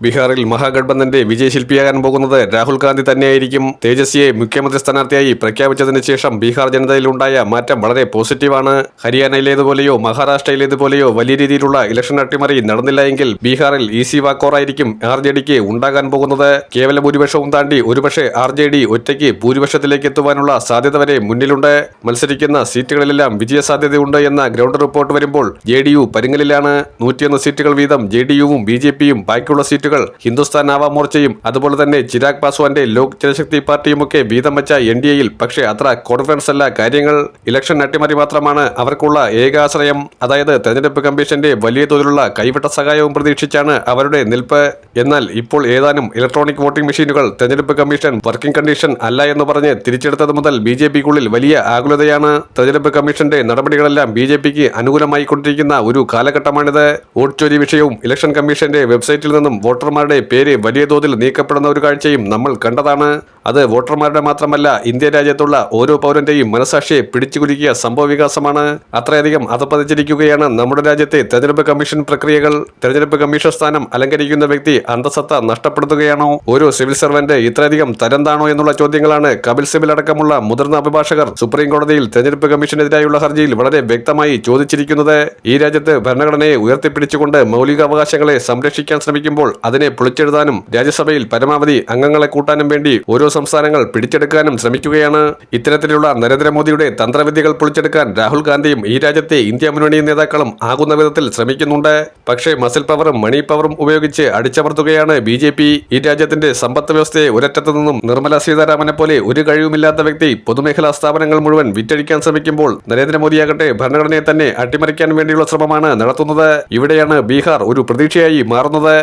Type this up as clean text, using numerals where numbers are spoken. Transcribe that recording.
ബീഹാറിൽ മഹാഗഡ്ബന്ധന്റെ വിജയശില്പിയാകാൻ പോകുന്നത് രാഹുൽ ഗാന്ധി തന്നെയായിരിക്കും. തേജസ്വിയെ മുഖ്യമന്ത്രി സ്ഥാനാർത്ഥിയായി പ്രഖ്യാപിച്ചതിന് ശേഷം ബീഹാർ ജനതയിലുണ്ടായ മാറ്റം വളരെ പോസിറ്റീവാണ്. ഹരിയാനയിലേതുപോലെയോ മഹാരാഷ്ട്രയിലേതുപോലെയോ വലിയ രീതിയിലുള്ള ഇലക്ഷൻ അട്ടിമറി നടന്നില്ല എങ്കിൽ ബീഹാറിൽ ഈസി വാക്കോറായിരിക്കും RJDക്ക് ഉണ്ടാകാൻ പോകുന്നത്. കേവല ഭൂരിപക്ഷവും താണ്ടി ഒരുപക്ഷെ RJD ഒറ്റയ്ക്ക് ഭൂരിപക്ഷത്തിലേക്ക് എത്തുവാനുള്ള സാധ്യത വരെ മുന്നിലുണ്ട്. മത്സരിക്കുന്ന സീറ്റുകളിലെല്ലാം വിജയസാധ്യതയുണ്ട് എന്ന ഗ്രൗണ്ട് റിപ്പോർട്ട് വരുമ്പോൾ JDU പരുങ്ങലിലാണ്. 101 സീറ്റുകൾ വീതം JDUവും BJPയും ബാക്കിയുള്ള സീറ്റുകൾ ഹിന്ദുസ്ഥാൻ ആവാ മോർച്ചയും അതുപോലെ തന്നെ ചിരാഗ് പാസ്വാന്റെ ലോക് ജനശക്തി പാർട്ടിയുമൊക്കെ വീതം വെച്ച NDAയിൽ പക്ഷേ അത്ര കോൺഫിഡൻസ് അല്ല കാര്യങ്ങൾ. ഇലക്ഷൻ അട്ടിമറി മാത്രമാണ് അവർക്കുള്ള ഏക ആശ്രയം. അതായത് തെരഞ്ഞെടുപ്പ് കമ്മീഷന്റെ വലിയ തോതിലുള്ള കൈവിട്ട സഹായവും പ്രതീക്ഷിച്ചാണ് അവരുടെ നിൽപ്പ്. എന്നാൽ ഇപ്പോൾ ഏതാനും ഇലക്ട്രോണിക് വോട്ടിംഗ് മെഷീനുകൾ തെരഞ്ഞെടുപ്പ് കമ്മീഷൻ വർക്കിംഗ് കണ്ടീഷൻ അല്ല എന്ന് പറഞ്ഞ് തിരിച്ചെടുത്തത് മുതൽ BJPക്കുള്ളിൽ വലിയ ആകുലതയാണ്. തെരഞ്ഞെടുപ്പ് കമ്മീഷന്റെ നടപടികളെല്ലാം BJPക്ക് അനുകൂലമായി കൊണ്ടിരിക്കുന്ന ഒരു കാലഘട്ടമാണിത്. വോട്ട് ചോരി വിഷയവും ഇലക്ഷൻ കമ്മീഷന്റെ വെബ്സൈറ്റിൽ നിന്നും വോട്ടർമാരുടെ പേര് വലിയ തോതിൽ നീക്കപ്പെടുന്ന ഒരു കാഴ്ചയും നമ്മൾ കണ്ടതാണ്. അത് വോട്ടർമാരുടെ മാത്രമല്ല ഇന്ത്യ രാജ്യത്തുള്ള ഓരോ പൗരന്റെയും മനസാക്ഷിയെ പിടിച്ചുകുലുക്കിയ സംഭവ വികാസമാണ്. അത്രയധികം അധപ്പതിച്ചിരിക്കുകയാണ് നമ്മുടെ രാജ്യത്തെ തെരഞ്ഞെടുപ്പ് കമ്മീഷൻ പ്രക്രിയകൾ. തെരഞ്ഞെടുപ്പ് കമ്മീഷൻ സ്ഥാനം അലങ്കരിക്കുന്ന വ്യക്തി അന്തസത്ത നഷ്ടപ്പെടുത്തുകയാണോ? ഓരോ സിവിൽ സർവന്റ് ഇത്രയധികം തരംതാണോ എന്നുള്ള ചോദ്യങ്ങളാണ് കപിൽ സിബൽ അടക്കമുള്ള മുതിർന്ന അഭിഭാഷകർ സുപ്രീം കോടതിയിൽ തെരഞ്ഞെടുപ്പ് കമ്മീഷനെതിരായുള്ള ഹർജിയിൽ വളരെ വ്യക്തമായി ചോദിച്ചിരിക്കുന്നത്. ഈ രാജ്യത്ത് ഭരണഘടനയെ ഉയർത്തിപ്പിടിച്ചുകൊണ്ട് മൗലികാവകാശങ്ങളെ സംരക്ഷിക്കാൻ ശ്രമിക്കുമ്പോൾ അതിനെ പൊളിച്ചെഴുതാനും രാജ്യസഭയിൽ പരമാവധി അംഗങ്ങളെ കൂട്ടാനും വേണ്ടി ഓരോ സംസ്ഥാനങ്ങൾ പിടിച്ചെടുക്കാനും ശ്രമിക്കുകയാണ്. ഇത്തരത്തിലുള്ള നരേന്ദ്രമോദിയുടെ തന്ത്രവിദ്യകൾ പൊളിച്ചെടുക്കാൻ രാഹുൽ ഗാന്ധിയും ഈ രാജ്യത്തെ ഇന്ത്യ മുന്നണി നേതാക്കളും ആകുന്ന വിധത്തിൽ ശ്രമിക്കുന്നുണ്ട്. പക്ഷേ മസിൽ പവറും മണി പവറും ഉപയോഗിച്ച് അടിച്ചമർത്തുകയാണ് BJP. ഈ രാജ്യത്തിന്റെ സമ്പദ് വ്യവസ്ഥയെ ഒരറ്റത്തു നിന്നും നിർമ്മല സീതാരാമനെ പോലെ ഒരു കഴിവുമില്ലാത്ത വ്യക്തി പൊതുമേഖലാ സ്ഥാപനങ്ങൾ മുഴുവൻ വിറ്റഴിക്കാൻ ശ്രമിക്കുമ്പോൾ നരേന്ദ്രമോദിയാകട്ടെ ഭരണഘടനയെ തന്നെ അട്ടിമറിക്കാൻ വേണ്ടിയുള്ള ശ്രമമാണ് നടത്തുന്നത്. ഇവിടെയാണ് ബീഹാർ ഒരു പ്രതീക്ഷയായി മാറുന്നത്.